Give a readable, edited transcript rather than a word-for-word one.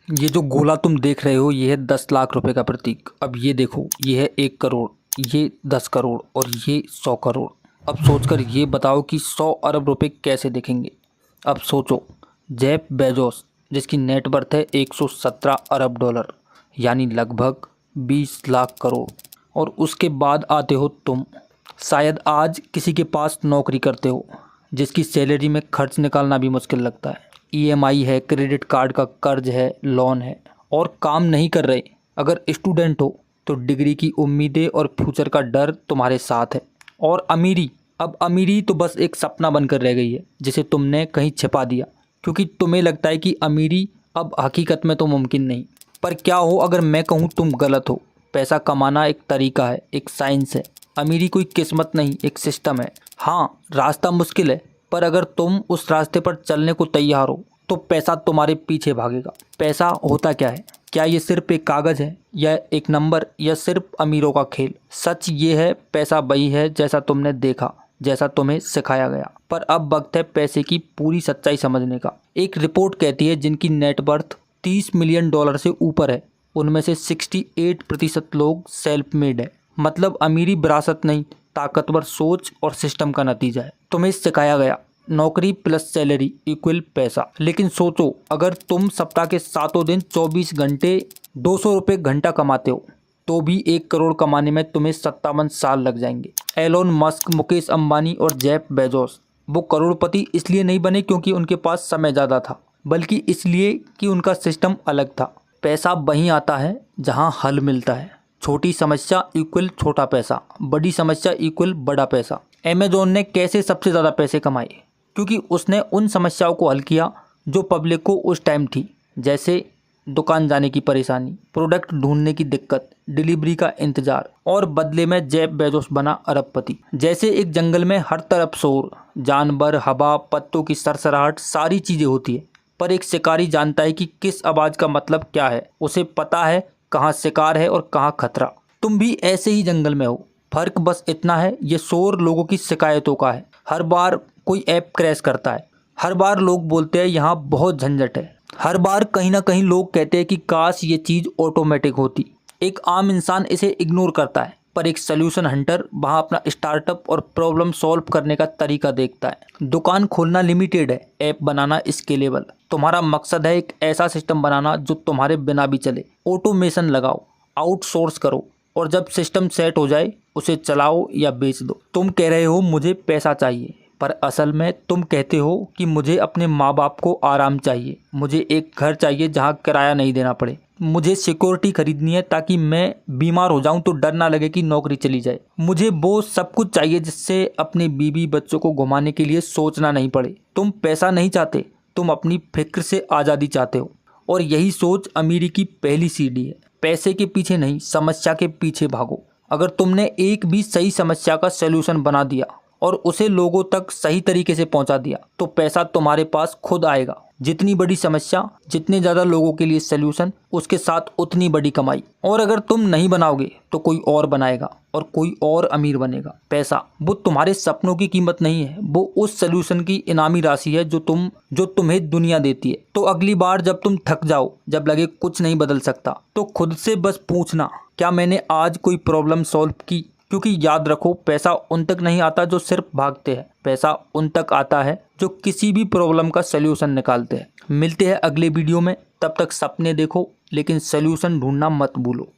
ये जो गोला तुम देख रहे हो ये है 10 लाख रुपए का प्रतीक। अब ये देखो, ये है 1 करोड़, ये 10 करोड़ और ये 100 करोड़। अब सोचकर ये बताओ कि 100 अरब रुपए कैसे दिखेंगे। अब सोचो, जेफ बेजोस जिसकी नेटवर्थ है 117 अरब डॉलर, यानी लगभग 20 लाख करोड़। और उसके बाद आते हो तुम। शायद आज किसी के पास नौकरी करते हो जिसकी सैलरी में खर्च निकालना भी मुश्किल लगता है। ईएमआई है, क्रेडिट कार्ड का कर्ज है, लोन है और काम नहीं कर रहे। अगर स्टूडेंट हो तो डिग्री की उम्मीदें और फ्यूचर का डर तुम्हारे साथ है। और अमीरी, अब अमीरी तो बस एक सपना बनकर रह गई है जिसे तुमने कहीं छिपा दिया, क्योंकि तुम्हें लगता है कि अमीरी अब हकीकत में तो मुमकिन नहीं। पर क्या हो अगर मैं कहूँ तुम गलत हो। पैसा कमाना एक तरीका है, एक साइंस है। अमीरी कोई किस्मत नहीं, एक सिस्टम है। हाँ, रास्ता मुश्किल है, पर अगर तुम उस रास्ते पर चलने को तैयार हो तो पैसा तुम्हारे पीछे भागेगा। पैसा होता क्या है? क्या ये सिर्फ एक कागज़ है या एक नंबर या सिर्फ अमीरों का खेल? सच ये है, पैसा वही है जैसा तुमने देखा, जैसा तुम्हें सिखाया गया। पर अब वक्त है पैसे की पूरी सच्चाई समझने का। एक रिपोर्ट कहती है जिनकी नेटवर्थ 30 मिलियन डॉलर से ऊपर है उनमें से 68% लोग सेल्फ मेड है। मतलब अमीरी विरासत नहीं, ताकतवर सोच और सिस्टम का नतीजा है। तुम्हें सिखाया गया नौकरी प्लस सैलरी इक्वल पैसा। लेकिन सोचो, अगर तुम सप्ताह के 7 दिन 24 घंटे 200 रुपये घंटा कमाते हो तो भी 1 करोड़ कमाने में तुम्हें 57 साल लग जाएंगे। एलोन मस्क, मुकेश अंबानी और जेफ बेजोस वो करोड़पति इसलिए नहीं बने क्योंकि उनके पास समय ज़्यादा था, बल्कि इसलिए कि उनका सिस्टम अलग था। पैसा वहीं आता है जहां हल मिलता है। छोटी समस्या इक्वल छोटा पैसा, बड़ी समस्या इक्वल बड़ा पैसा। अमेजोन ने कैसे सबसे ज़्यादा पैसे कमाए? क्योंकि उसने उन समस्याओं को हल किया जो पब्लिक को उस टाइम थी, जैसे दुकान जाने की परेशानी, प्रोडक्ट ढूंढने की दिक्कत, डिलीवरी का इंतजार। और बदले में जेफ बेजोस बना अरबपति। जैसे एक जंगल में हर तरफ शोर, जानवर, हवा, पत्तों की सरसराहट, सारी चीज़ें होती है, पर एक शिकारी जानता है कि किस आवाज़ का मतलब क्या है। उसे पता है कहाँ शिकार है और कहाँ खतरा। तुम भी ऐसे ही जंगल में हो, फर्क बस इतना है ये शोर लोगों की शिकायतों का है। हर बार कोई ऐप क्रैश करता है, हर बार लोग बोलते हैं यहाँ बहुत झंझट है, हर बार कहीं ना कहीं लोग कहते हैं कि काश ये चीज़ ऑटोमेटिक होती। एक आम इंसान इसे इग्नोर करता है, पर एक सोल्यूशन हंटर वहाँ अपना स्टार्टअप और प्रॉब्लम सॉल्व करने का तरीका देखता है। दुकान खोलना लिमिटेड है, ऐप बनाना स्केलेबल। तुम्हारा मकसद है एक ऐसा सिस्टम बनाना जो तुम्हारे बिना भी चले। ऑटोमेशन लगाओ, आउटसोर्स करो और जब सिस्टम सेट हो जाए उसे चलाओ या बेच दो। तुम कह रहे हो मुझे पैसा चाहिए, पर असल में तुम कहते हो कि मुझे अपने माँ बाप को आराम चाहिए, मुझे एक घर चाहिए जहाँ किराया नहीं देना पड़े, मुझे सिक्योरिटी खरीदनी है ताकि मैं बीमार हो जाऊं तो डर ना लगे कि नौकरी चली जाए, मुझे वो सब कुछ चाहिए जिससे अपने बीवी बच्चों को घुमाने के लिए सोचना नहीं पड़े। तुम पैसा नहीं चाहते, तुम अपनी फिक्र से आज़ादी चाहते हो। और यही सोच अमीरी की पहली सीढ़ी है। पैसे के पीछे नहीं, समस्या के पीछे भागो। अगर तुमने एक भी सही समस्या का सलूशन बना दिया और उसे लोगों तक सही तरीके से पहुंचा दिया तो पैसा तुम्हारे पास खुद आएगा। जितनी बड़ी समस्या, जितने ज़्यादा लोगों के लिए सलूशन, उसके साथ उतनी बड़ी कमाई। और अगर तुम नहीं बनाओगे तो कोई और बनाएगा और कोई और अमीर बनेगा। पैसा वो तुम्हारे सपनों की कीमत नहीं है, वो उस सलूशन की इनामी राशि है जो तुम्हें दुनिया देती है। तो अगली बार जब तुम थक जाओ, जब लगे कुछ नहीं बदल सकता, तो खुद से बस पूछना, क्या मैंने आज कोई प्रॉब्लम सॉल्व की? क्योंकि याद रखो, पैसा उन तक नहीं आता जो सिर्फ भागते हैं, पैसा उन तक आता है जो किसी भी प्रॉब्लम का सलूशन निकालते हैं। मिलते हैं अगले वीडियो में, तब तक सपने देखो लेकिन सलूशन ढूंढना मत भूलो।